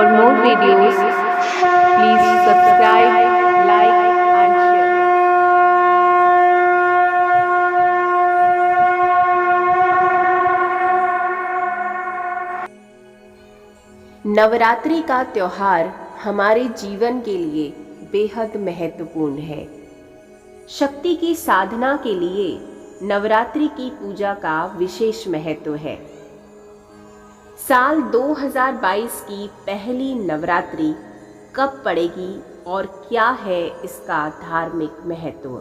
For more videos, please subscribe, like and share. Navratri का त्योहार हमारे जीवन के लिए बेहद महत्वपूर्ण है। शक्ति की साधना के लिए नवरात्रि की पूजा का विशेष महत्व है। साल 2022 की पहली नवरात्रि कब पड़ेगी और क्या है इसका धार्मिक महत्व?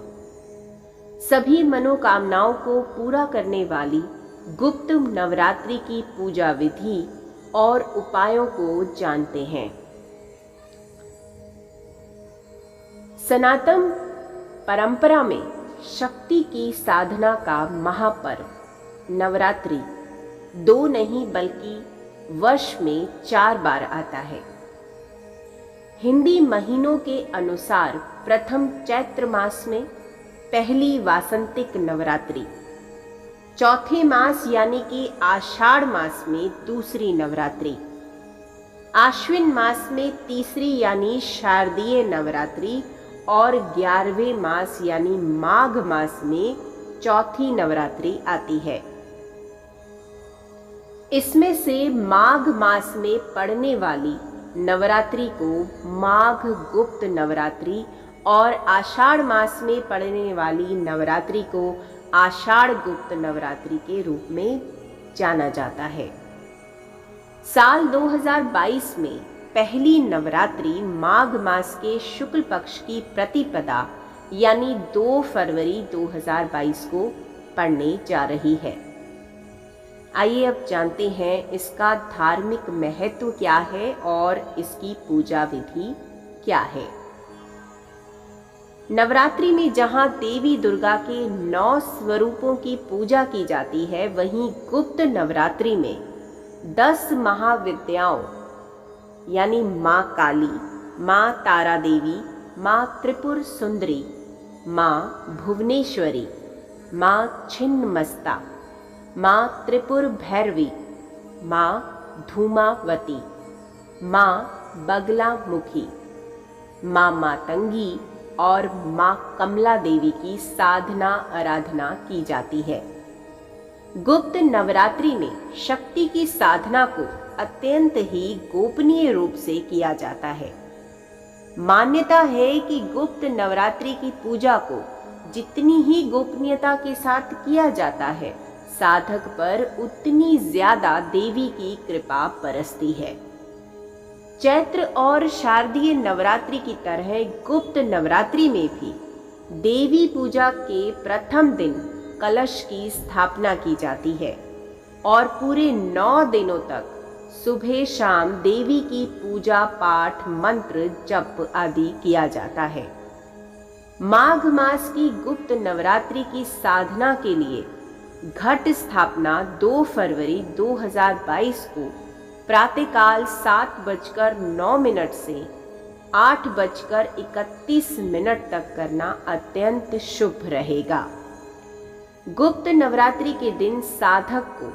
सभी मनोकामनाओं को पूरा करने वाली गुप्त नवरात्रि की पूजा विधि और उपायों को जानते हैं। सनातन परंपरा में शक्ति की साधना का महापर्व नवरात्रि 2 नहीं बल्कि वर्ष में 4 बार आता है। हिंदी महीनों के अनुसार प्रथम चैत्र मास में पहली वासंतिक नवरात्रि, चौथे मास यानी कि आषाढ़ मास में दूसरी नवरात्रि, आश्विन मास में तीसरी यानी शारदीय नवरात्रि और 11वें मास यानी माघ मास में चौथी नवरात्रि आती है। इसमें से माघ मास में पड़ने वाली नवरात्रि को माघ गुप्त नवरात्रि और आषाढ़ मास में पड़ने वाली नवरात्रि को आषाढ़ गुप्त नवरात्रि के रूप में जाना जाता है। साल 2022 में पहली नवरात्रि माघ मास के शुक्ल पक्ष की प्रतिपदा यानी 2 फरवरी 2022 को पड़ने जा रही है। आइए अब जानते हैं इसका धार्मिक महत्व क्या है और इसकी पूजा विधि क्या है। नवरात्रि में जहां देवी दुर्गा के 9 स्वरूपों की पूजा की जाती है, वहीं गुप्त नवरात्रि में 10 महाविद्याओं यानी माँ काली, माँ तारा देवी, माँ त्रिपुर सुंदरी, माँ भुवनेश्वरी, माँ छिन्नमस्ता, माँ त्रिपुर भैरवी, माँ धूमावती, माँ बगला मुखी, माँ मातंगी और माँ कमला देवी की साधना आराधना की जाती है। गुप्त नवरात्रि में शक्ति की साधना को अत्यंत ही गोपनीय रूप से किया जाता है। मान्यता है कि गुप्त नवरात्रि की पूजा को जितनी ही गोपनीयता के साथ किया जाता है, साधक पर उतनी ज्यादा देवी की कृपा बरसती है। चैत्र और शारदीय नवरात्रि की तरह गुप्त नवरात्रि में भी देवी पूजा के प्रथम दिन कलश की स्थापना की जाती है और पूरे 9 दिनों तक सुबह शाम देवी की पूजा पाठ मंत्र जप आदि किया जाता है। माघ मास की गुप्त नवरात्रि की साधना के लिए घट स्थापना 2 फरवरी 2022 को प्रातःकाल 7:09 से 8:31 तक करना अत्यंत शुभ रहेगा। गुप्त नवरात्रि के दिन साधक को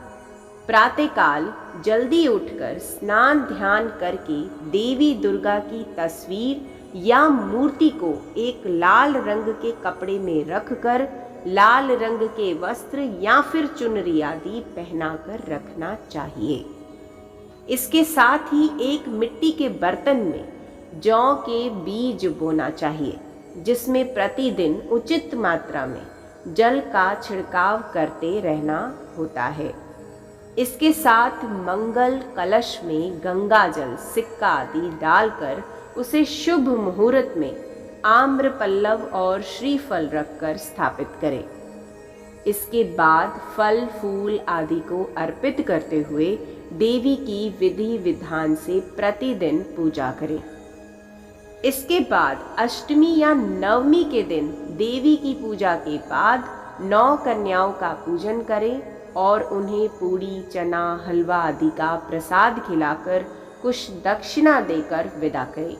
प्रातःकाल जल्दी उठकर स्नान ध्यान करके देवी दुर्गा की तस्वीर या मूर्ति को एक लाल रंग के कपड़े में रखकर लाल रंग के वस्त्र या फिर चुनरी आदि पहनाकर रखना चाहिए। इसके साथ ही एक मिट्टी के बर्तन में जौ के बीज बोना चाहिए, जिसमें प्रतिदिन उचित मात्रा में जल का छिड़काव करते रहना होता है। इसके साथ मंगल कलश में गंगा जल, सिक्का आदि डालकर उसे शुभ मुहूर्त में आम्र पल्लव और श्रीफल रखकर स्थापित करें। इसके बाद फल फूल आदि को अर्पित करते हुए देवी की विधि विधान से प्रतिदिन पूजा करें। इसके बाद अष्टमी या नवमी के दिन देवी की पूजा के बाद 9 कन्याओं का पूजन करें और उन्हें पूड़ी चना हलवा आदि का प्रसाद खिलाकर कुछ दक्षिणा देकर विदा करें।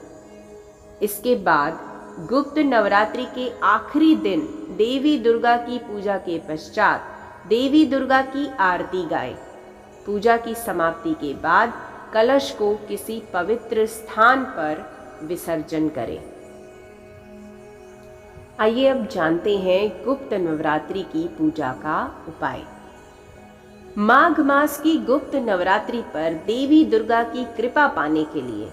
इसके बाद गुप्त नवरात्रि के आखिरी दिन देवी दुर्गा की पूजा के पश्चात देवी दुर्गा की आरती गाएं। पूजा की समाप्ति के बाद कलश को किसी पवित्र स्थान पर विसर्जन करें। आइए अब जानते हैं गुप्त नवरात्रि की पूजा का उपाय। माघ मास की गुप्त नवरात्रि पर देवी दुर्गा की कृपा पाने के लिए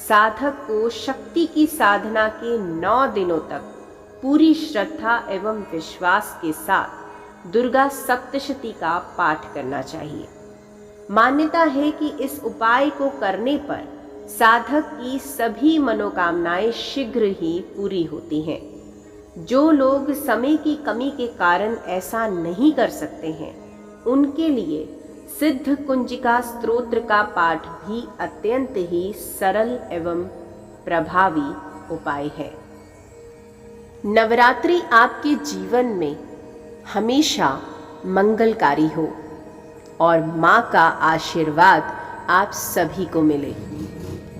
साधक को शक्ति की साधना के 9 दिनों तक पूरी श्रद्धा एवं विश्वास के साथ दुर्गा सप्तशती का पाठ करना चाहिए। मान्यता है कि इस उपाय को करने पर साधक की सभी मनोकामनाएं शीघ्र ही पूरी होती हैं। जो लोग समय की कमी के कारण ऐसा नहीं कर सकते हैं, उनके लिए सिद्ध कुंजिका स्तोत्र का पाठ भी अत्यंत ही सरल एवं प्रभावी उपाय है। नवरात्रि आपके जीवन में हमेशा मंगलकारी हो और माँ का आशीर्वाद आप सभी को मिले।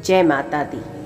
जय माता दी।